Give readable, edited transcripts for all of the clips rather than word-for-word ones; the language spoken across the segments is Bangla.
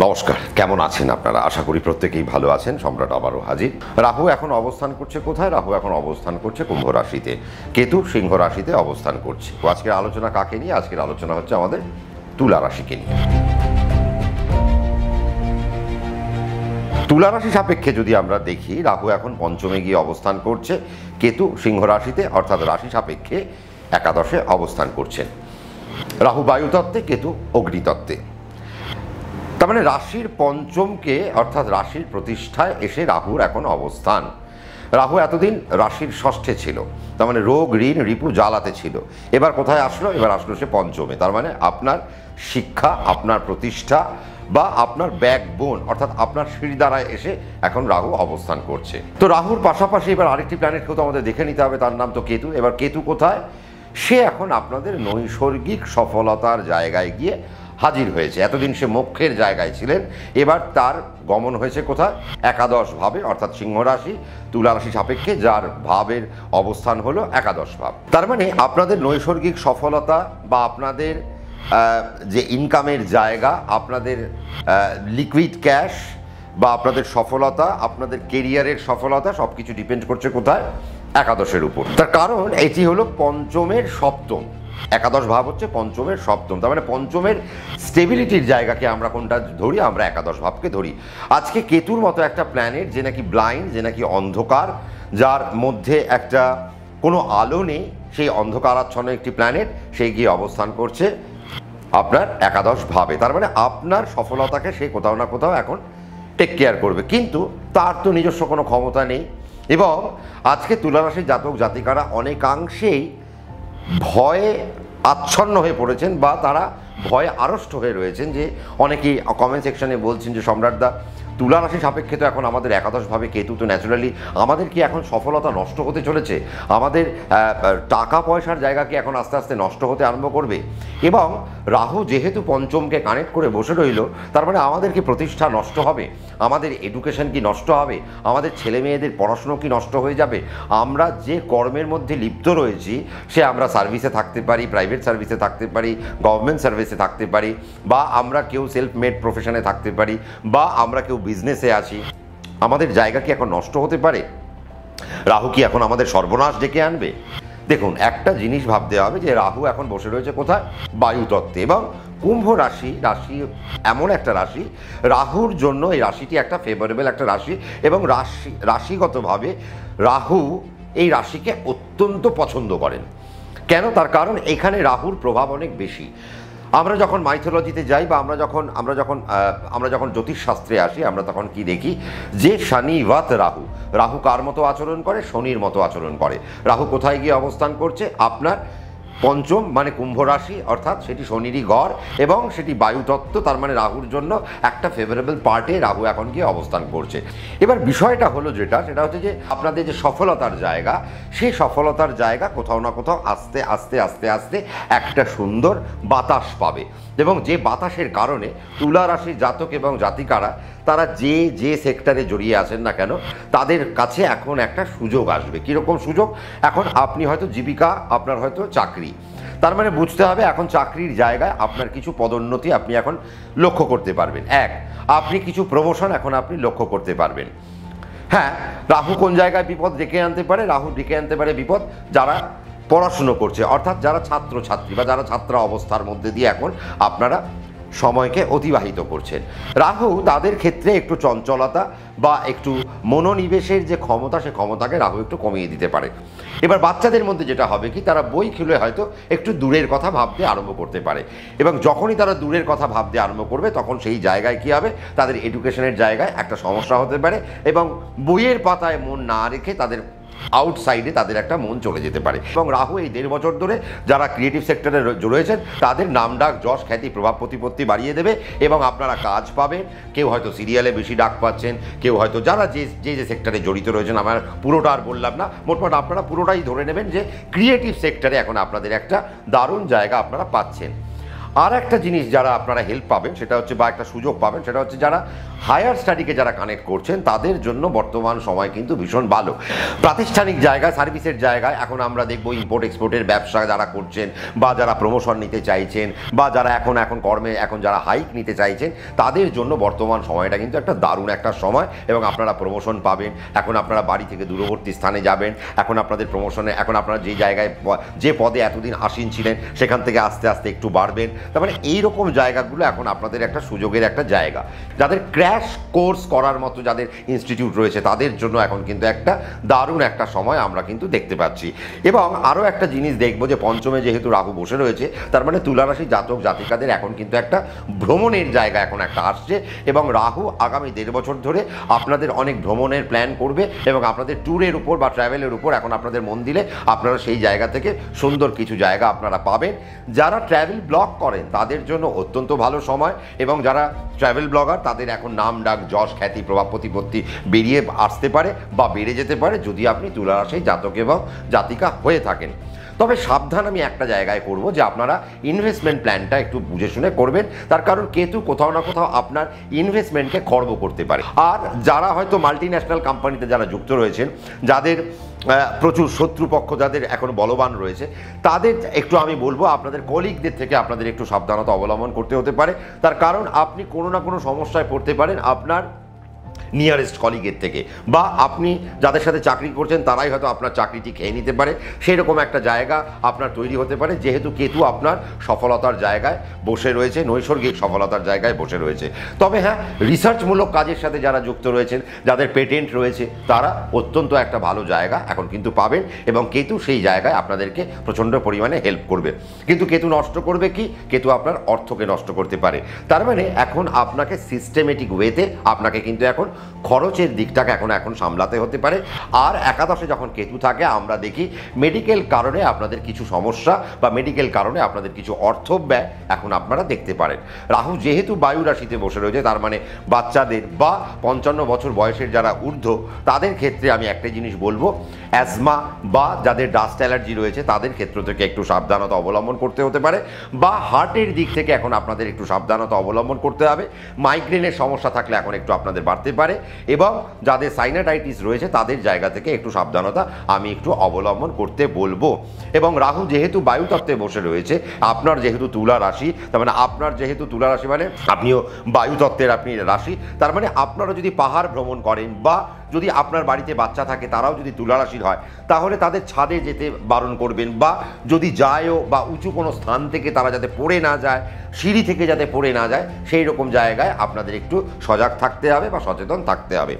নমস্কার, কেমন আছেন আপনারা? আশা করি প্রত্যেকেই ভালো আছেন। সম্রাট আবারও হাজির। রাহু এখন অবস্থান করছে কোথায়? রাহু এখন অবস্থান করছে কুম্ভ রাশিতে, কেতু সিংহ রাশিতে অবস্থান করছে। আজকের আলোচনা কাকে নিয়ে? আজকের আলোচনা হচ্ছে আমাদের তুলা রাশিকে নিয়ে। তুলা রাশি সাপেক্ষে যদি আমরা দেখি, রাহু এখন পঞ্চমে গিয়ে অবস্থান করছে, কেতু সিংহ রাশিতে অর্থাৎ রাশি সাপেক্ষে একাদশে অবস্থান করছেন। রাহু বায়ুতত্ত্বে, কেতু অগ্নিতত্ত্বে। তার মানে রাশির পঞ্চমকে অর্থাৎ রাশির প্রতিষ্ঠায় এসে রাহুর এখন অবস্থান। রাহু এতদিন রাশির ষষ্ঠে ছিল, তার মানে রোগ ঋণ রিপু জ্বালাতে ছিল। এবার কোথায় আসলো? এবার আসলো সে পঞ্চমে। তার মানে আপনার শিক্ষা, আপনার প্রতিষ্ঠা বা আপনার ব্যাকবোন অর্থাৎ আপনার সিঁড়িদ্বারায় এসে এখন রাহু অবস্থান করছে। তো রাহুর পাশাপাশি এবার আরেকটি প্ল্যানেটকেও তো আমাদের দেখে নিতে হবে, তার নাম তো কেতু। এবার কেতু কোথায়? সে এখন আপনাদের নৈসর্গিক সফলতার জায়গায় গিয়ে হাজির হয়েছে। এতদিন সে মোক্ষের জায়গায় ছিলেন, এবার তার গমন হয়েছে কোথায়? একাদশ ভাবে অর্থাৎ সিংহ রাশি তুলা রাশি সাপেক্ষে, যার ভাবের অবস্থান হলো একাদশ ভাব। তার মানে আপনাদের নৈসর্গিক সফলতা বা আপনাদের যে ইনকামের জায়গা, আপনাদের লিকুইড ক্যাশ বা আপনাদের সফলতা, আপনাদের কেরিয়ারের সফলতা সব কিছু ডিপেন্ড করছে কোথায়? একাদশের উপর। তার কারণ এটি হলো পঞ্চমের সপ্তম। একাদশ ভাব হচ্ছে পঞ্চমের সপ্তম। তার মানে পঞ্চমের স্টেবিলিটির জায়গাকে আমরা কোনটা ধরি? আমরা একাদশ ভাবকে ধরি। আজকে কেতুর মতো একটা প্ল্যানেট, যে নাকি ব্লাইন্ড, যে নাকি অন্ধকার, যার মধ্যে একটা কোনো আলো নেই, সেই অন্ধকারাচ্ছন্ন একটি প্ল্যানেট, সেই গিয়ে অবস্থান করছে আপনার একাদশ ভাবে। তার মানে আপনার সফলতাকে সে কোথাও না কোথাও এখন টেক কেয়ার করবে, কিন্তু তার তো নিজস্ব কোনো ক্ষমতা নেই। এবং আজকে তুলা রাশির জাতক জাতিকারা অনেকাংশেই ভয়ে আচ্ছন্ন হয়ে পড়েছেন বা তারা ভয়ে আড়ষ্ট হয়ে রয়েছেন। যে অনেকেই কমেন্ট সেকশনে বলছেন যে সম্রাটদা, তুলা রাশি সাপেক্ষে তো এখন আমাদের একাদশভাবে কেতু, তো ন্যাচুরালি আমাদের কি এখন সফলতা নষ্ট হতে চলেছে? আমাদের টাকা পয়সার জায়গা কি এখন আস্তে আস্তে নষ্ট হতে আরম্ভ করবে? এবং রাহু যেহেতু পঞ্চমকে কানেক্ট করে বসে রইল, তার মানে আমাদের কি প্রতিষ্ঠা নষ্ট হবে? আমাদের এডুকেশন কি নষ্ট হবে? আমাদের ছেলে মেয়েদের পড়াশুনো কি নষ্ট হয়ে যাবে? আমরা যে কর্মের মধ্যে লিপ্ত রয়েছি, সে আমরা সার্ভিসে থাকতে পারি, প্রাইভেট সার্ভিসে থাকতে পারি, গভর্নমেন্ট সার্ভিসে থাকতে পারি, বা আমরা কেউ সেলফ মেড প্রফেশনে থাকতে পারি, বা আমরা কেউ বিজনেসে আছি, আমাদের জায়গা কি এখন নষ্ট হতে পারে? রাহু কি এখন আমাদের সর্বনাশ ডেকে আনবে? দেখুন, একটা জিনিস ভাবতে হবে যে রাহু এখন বসে রয়েছে কোথায়? বায়ুতত্ত্বে। এবং কুম্ভ রাশি এমন একটা রাশি, রাহুর জন্য এই রাশিটি একটা ফেভারেবল একটা রাশি। এবং রাশিগতভাবে রাহু এই রাশিকে অত্যন্ত পছন্দ করেন। কেন? তার কারণ এখানে রাহুর প্রভাব অনেক বেশি। আমরা যখন মাইথোলজিতে যাই বা আমরা যখন জ্যোতিষশাস্ত্রে আসি, আমরা তখন কি দেখি? যে শনিবত রাহু, রাহু কার মতো আচরণ করে? শনির মতো আচরণ করে। রাহু কোথায় গিয়ে অবস্থান করছে? আপনার পঞ্চম, মানে কুম্ভ রাশি, অর্থাৎ সেটি শনিরই গড় এবং সেটি বায়ুতত্ত্ব। তার মানে রাহুর জন্য একটা ফেভারেবল পার্টে রাহু এখন গিয়ে অবস্থান করছে। এবার বিষয়টা হলো সেটা হচ্ছে যে আপনাদের যে সফলতার জায়গা, সেই সফলতার জায়গা কোথাও না কোথাও আস্তে আস্তে আস্তে আস্তে একটা সুন্দর বাতাস পাবে। এবং যে বাতাসের কারণে তুলা রাশির জাতক এবং জাতিকারা তারা যে সেক্টরে জড়িয়ে আছেন না কেন, তাদের কাছে এখন একটা সুযোগ আসবে। কীরকম সুযোগ? এখন আপনি হয়তো জীবিকা, আপনার হয়তো চাকরি, তার মানে বুঝতে হবে এখন চাকরির জায়গায় আপনার কিছু পদোন্নতি আপনি এখন লক্ষ্য করতে পারবেন। আপনি কিছু প্রমোশন এখন আপনি লক্ষ্য করতে পারবেন। হ্যাঁ, রাহু কোন জায়গায় বিপদ ডেকে আনতে পারে? রাহু ডেকে আনতে পারে বিপদ যারা পড়াশুনো করছে, অর্থাৎ যারা ছাত্রছাত্রী বা যারা ছাত্রা অবস্থার মধ্যে দিয়ে এখন আপনারা সময়কে অতিবাহিত করছেন। রাহু তাদের ক্ষেত্রে একটু চঞ্চলতা বা একটু মনোনিবেশের যে ক্ষমতা, সে ক্ষমতাকে রাহু একটু কমিয়ে দিতে পারে। এবার বাচ্চাদের মধ্যে যেটা হবে কি, তারা বই খুলে হয়তো একটু দূরের কথা ভাবতে আরম্ভ করতে পারে। এবং যখনই তারা দূরের কথা ভাবতে আরম্ভ করবে, তখন সেই জায়গায় কী হবে? তাদের এডুকেশনের জায়গায় একটা সমস্যা হতে পারে এবং বইয়ের পাতায় মন না রেখে তাদের আউটসাইডে তাদের একটা মন চলে যেতে পারে। এবং রাহু এই 1.5 বছর ধরে যারা ক্রিয়েটিভ সেক্টরে রয়েছেন, তাদের নামডাক, যশ, খ্যাতি, প্রভাব প্রতিপত্তি বাড়িয়ে দেবে এবং আপনারা কাজ পাবেন। কেউ হয়তো সিরিয়ালে বেশি ডাক পাচ্ছেন, কেউ হয়তো যারা যে সেক্টরে জড়িত রয়েছেন, আমার পুরোটা আর বললাম না, মোটমাট আপনারা পুরোটাই ধরে নেবেন যে ক্রিয়েটিভ সেক্টরে এখন আপনাদের একটা দারুণ জায়গা আপনারা পাচ্ছেন। আর একটা জিনিস যারা আপনারা হেল্প পাবেন সেটা হচ্ছে বা একটা সুযোগ পাবেন সেটা হচ্ছে যারা হায়ার স্টাডিকে যারা কানেক্ট করছেন তাদের জন্য বর্তমান সময় কিন্তু ভীষণ ভালো। প্রাতিষ্ঠানিক জায়গায়, সার্ভিসের জায়গায় এখন আমরা দেখবো ইম্পোর্ট এক্সপোর্টের ব্যবসা যারা করছেন বা যারা প্রমোশন নিতে চাইছেন বা যারা এখন কর্মে যারা হাইক নিতে চাইছেন তাদের জন্য বর্তমান সময়টা কিন্তু একটা দারুণ একটা সময় এবং আপনারা প্রমোশন পাবেন। এখন আপনারা বাড়ি থেকে দূরবর্তী স্থানে যাবেন, এখন আপনাদের প্রমোশনে এখন আপনারা যে জায়গায় যে পদে এতদিন আসীন ছিলেন সেখান থেকে আস্তে আস্তে একটু বাড়বেন। তার মানে এইরকম জায়গাগুলো এখন আপনাদের একটা সুযোগের একটা জায়গা। যাদের ক্র্যাশ কোর্স করার মতো যাদের ইনস্টিটিউট রয়েছে তাদের জন্য এখন কিন্তু একটা দারুণ একটা সময় আমরা কিন্তু দেখতে পাচ্ছি। এবং আরও একটা জিনিস দেখবো যে পঞ্চমে যেহেতু রাহু বসে রয়েছে তার মানে তুলা রাশি জাতক জাতিকাদের এখন কিন্তু একটা ভ্রমণের জায়গা এখন একটা আসছে এবং রাহু আগামী 1.5 বছর ধরে আপনাদের অনেক ভ্রমণের প্ল্যান করবে এবং আপনাদের ট্যুরের উপর বা ট্র্যাভেলের উপর এখন আপনাদের মন দিলে আপনারা সেই জায়গা থেকে সুন্দর কিছু জায়গা আপনারা পাবেন। যারা ট্র্যাভেল ব্লগ করেন তাদের জন্য অত্যন্ত ভালো সময় এবং যারা ট্র্যাভেল ব্লগার তাদের এখন নাম ডাক যশ খ্যাতি প্রভাব প্রতিপত্তি বেরিয়ে আসতে পারে বা বেড়ে যেতে পারে যদি আপনি তুলা রাশি জাতক এবং জাতিকা হয়ে থাকেন। তবে সাবধান আমি একটা জায়গায় করব যে আপনারা ইনভেস্টমেন্ট প্ল্যানটা একটু বুঝে শুনে করবেন, তার কারণ কেতু কোথাও না কোথাও আপনার ইনভেস্টমেন্টকে খর্ব করতে পারে। আর যারা হয়তো মাল্টি ন্যাশনাল কোম্পানিতে যারা যুক্ত রয়েছেন, যাদের প্রচুর শত্রুপক্ষ যাদের এখন বলবান রয়েছে, তাদের একটু আমি বলবো আপনাদের কলিগদের থেকে আপনাদের একটু সাবধানতা অবলম্বন করতে হতে পারে। তার কারণ আপনি কোনো না কোনো সমস্যায় পড়তে পারেন আপনার নিয়ারেস্ট কলিগের থেকে, বা আপনি যাদের সাথে চাকরি করছেন তারাই হয়তো আপনার চাকরিটি খেয়ে নিতে পারে, সেই রকম একটা জায়গা আপনার তৈরি হতে পারে যেহেতু কেতু আপনার সফলতার জায়গায় বসে রয়েছে, নৈসর্গিক সফলতার জায়গায় বসে রয়েছে। তবে হ্যাঁ, রিসার্চমূলক কাজের সাথে যারা যুক্ত রয়েছেন, যাদের পেটেন্ট রয়েছে, তারা অত্যন্ত একটা ভালো জায়গা এখন কিন্তু পাবেন এবং কেতু সেই জায়গায় আপনাদেরকে প্রচণ্ড পরিমাণে হেল্প করবে। কিন্তু কেতু নষ্ট করবে কি? কেতু আপনার অর্থকে নষ্ট করতে পারে। তার মানে এখন আপনাকে সিস্টেমেটিক ওয়েতে আপনাকে কিন্তু এখন খরচের দিকটাকে এখন সামলাতে হতে পারে। আর একাদশে যখন কেতু থাকে আমরা দেখি মেডিকেল কারণে আপনাদের কিছু সমস্যা বা মেডিকেল কারণে আপনাদের কিছু অর্থ ব্যয় এখন আপনারা দেখতে পারেন। রাহু যেহেতু বায়ু রাশিতে বসে রয়েছে তার মানে বাচ্চাদের বা 55 বছর বয়সের যারা ঊর্ধ্ব তাদের ক্ষেত্রে আমি একটা জিনিস বলবো, অ্যাজমা বা যাদের ডাস্ট অ্যালার্জি রয়েছে তাদের ক্ষেত্র থেকে একটু সাবধানতা অবলম্বন করতে হতে পারে, বা হার্টের দিক থেকে এখন আপনাদের একটু সাবধানতা অবলম্বন করতে হবে। মাইগ্রেনের সমস্যা থাকলে এখন একটু আপনাদের বাড়তে পারে এবং যাদের সাইনাটাইটিস রয়েছে তাদের জায়গা থেকে একটু সাবধানতা আমি একটু অবলম্বন করতে বলবো। এবং রাহু যেহেতু বায়ুতত্ত্বে বসে রয়েছে, আপনার যেহেতু তুলা রাশি, তার মানে আপনার যেহেতু তুলা রাশি মানে আপনিও বায়ুতত্ত্বের আপনি রাশি, তার মানে আপনারা যদি পাহাড় ভ্রমণ করেন বা যদি আপনার বাড়িতে বাচ্চা থাকে তারাও যদি তুলা রাশির হয় তাহলে তাদের ছাদে যেতে বারণ করবেন, বা যদি যায়ও বা উঁচু কোনো স্থান থেকে তারা যাতে পড়ে না যায়, সিঁড়ি থেকে যাতে পড়ে না যায়, সেই রকম জায়গায় আপনাদের একটু সজাগ থাকতে হবে বা সচেতন থাকতে হবে।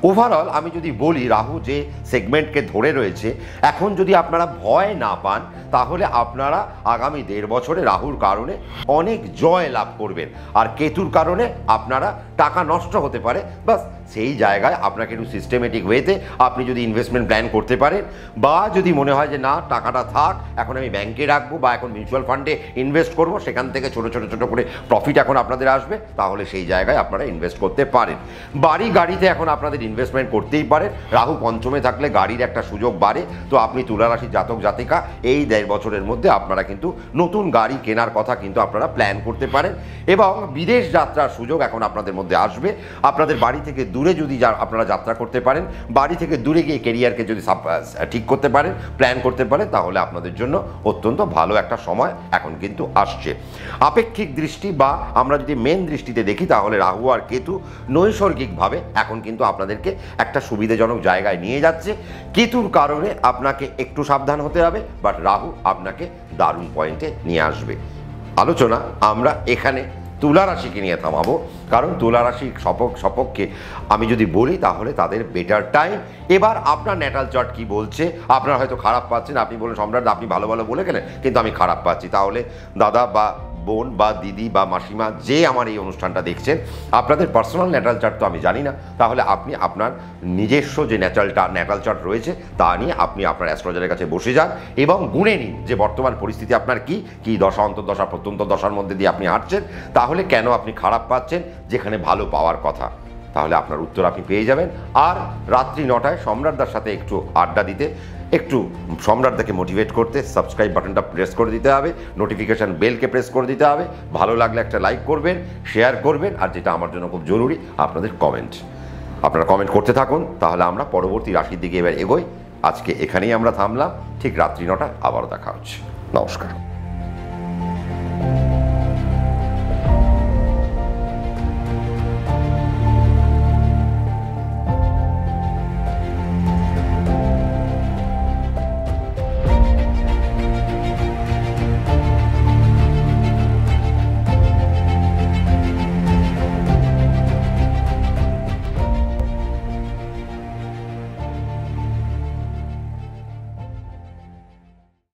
ওভারঅল আমি যদি বলি রাহু যে সেগমেন্টকে ধরে রয়েছে, এখন যদি আপনারা ভয় না পান তাহলে আপনারা আগামী 1.5 বছরে রাহুর কারণে অনেক জয় লাভ করবেন। আর কেতুর কারণে আপনারা টাকা নষ্ট হতে পারে, বাস সেই জায়গায় আপনাকে একটু সিস্টেমেটিক ওয়েতে আপনি যদি ইনভেস্টমেন্ট প্ল্যান করতে পারেন, বা যদি মনে হয় যে না টাকাটা থাক এখন আমি ব্যাংকে রাখবো বা এখন মিউচুয়াল ফান্ডে ইনভেস্ট করবো, সেখান থেকে ছোট করে প্রফিট এখন আপনাদের আসবে, তাহলে সেই জায়গায় আপনারা ইনভেস্ট করতে পারেন। বাড়ি গাড়িতে এখন আপনাদের ইনভেস্টমেন্ট করতেই পারেন। রাহু পঞ্চমে থাকলে গাড়ির একটা সুযোগ বাড়ে। তো আপনি তুলা রাশির জাতক জাতিকা এই 1.5 বছরের মধ্যে আপনারা কিন্তু নতুন গাড়ি কেনার কথা কিন্তু আপনারা প্ল্যান করতে পারেন এবং বিদেশ যাত্রার সুযোগ এখন আপনাদের মধ্যে আসবে। আপনাদের বাড়ি থেকে দূরে যদি আপনারা যাত্রা করতে পারেন, বাড়ি থেকে দূরে গিয়ে কেরিয়ারকে যদি ঠিক করতে পারেন, প্ল্যান করতে পারেন, তাহলে আপনাদের জন্য অত্যন্ত ভালো একটা সময় এখন কিন্তু আসছে। আপেক্ষিক দৃষ্টি বা আমরা যদি মেন দৃষ্টিতে দেখি তাহলে রাহু আর কেতু নৈসর্গিকভাবে এখন কিন্তু আপনাদেরকে একটা সুবিধাজনক জায়গায় নিয়ে যাচ্ছে। কেতুর কারণে আপনাকে একটু সাবধান হতে হবে, বাট রাহু আপনাকে দারুণ পয়েন্টে নিয়ে আসবে। আলোচনা আমরা এখানে তুলা রাশিকে নিয়ে থামাবো, কারণ তুলা রাশির সপক্ষে আমি যদি বলি তাহলে তাদের বেটার টাইম। এবার আপনার ন্যাটাল চার্ট কি বলছে? আপনারা হয়তো খারাপ পাচ্ছেন, আপনি বলেন সম্রাট আপনি ভালো বলে গেলেন কিন্তু আমি খারাপ পাচ্ছি, তাহলে দাদা বা বোন বা দিদি বা মাসিমা যে আমার এই অনুষ্ঠানটা দেখছেন, আপনাদের পার্সোনাল ন্যাটাল চার্ট তো আমি জানি না, তাহলে আপনি আপনার নিজস্ব যে ন্যাটাল চার্ট রয়েছে তা নিয়ে আপনি আপনার অ্যাস্ট্রোলজারের কাছে বসে যান এবং গুনে নিন যে বর্তমান পরিস্থিতি আপনার কি দশা অন্তর্দশা প্রত্যন্ত দশার মধ্যে দিয়ে আপনি হাঁটছেন, তাহলে কেন আপনি খারাপ পাচ্ছেন যেখানে ভালো পাওয়ার কথা। তাহলে আপনার উত্তর আপনি পেয়ে যাবেন। আর রাত্রি 9টায় সম্রাটদার সাথে একটু আড্ডা দিতে একটু সম্রাটদাকে মোটিভেট করতে সাবস্ক্রাইব বাটনটা প্রেস করে দিতে হবে, নোটিফিকেশান বেলকে প্রেস করে দিতে হবে, ভালো লাগলে একটা লাইক করবেন, শেয়ার করবেন, আর যেটা আমার জন্য খুব জরুরি আপনাদের কমেন্ট। আপনারা কমেন্ট করতে থাকুন, তাহলে আমরা পরবর্তী রাশির দিকে এবার এগোই। আজকে এখানেই আমরা থামলাম। ঠিক রাত্রি 9টায় আবারও দেখা হচ্ছে। নমস্কার।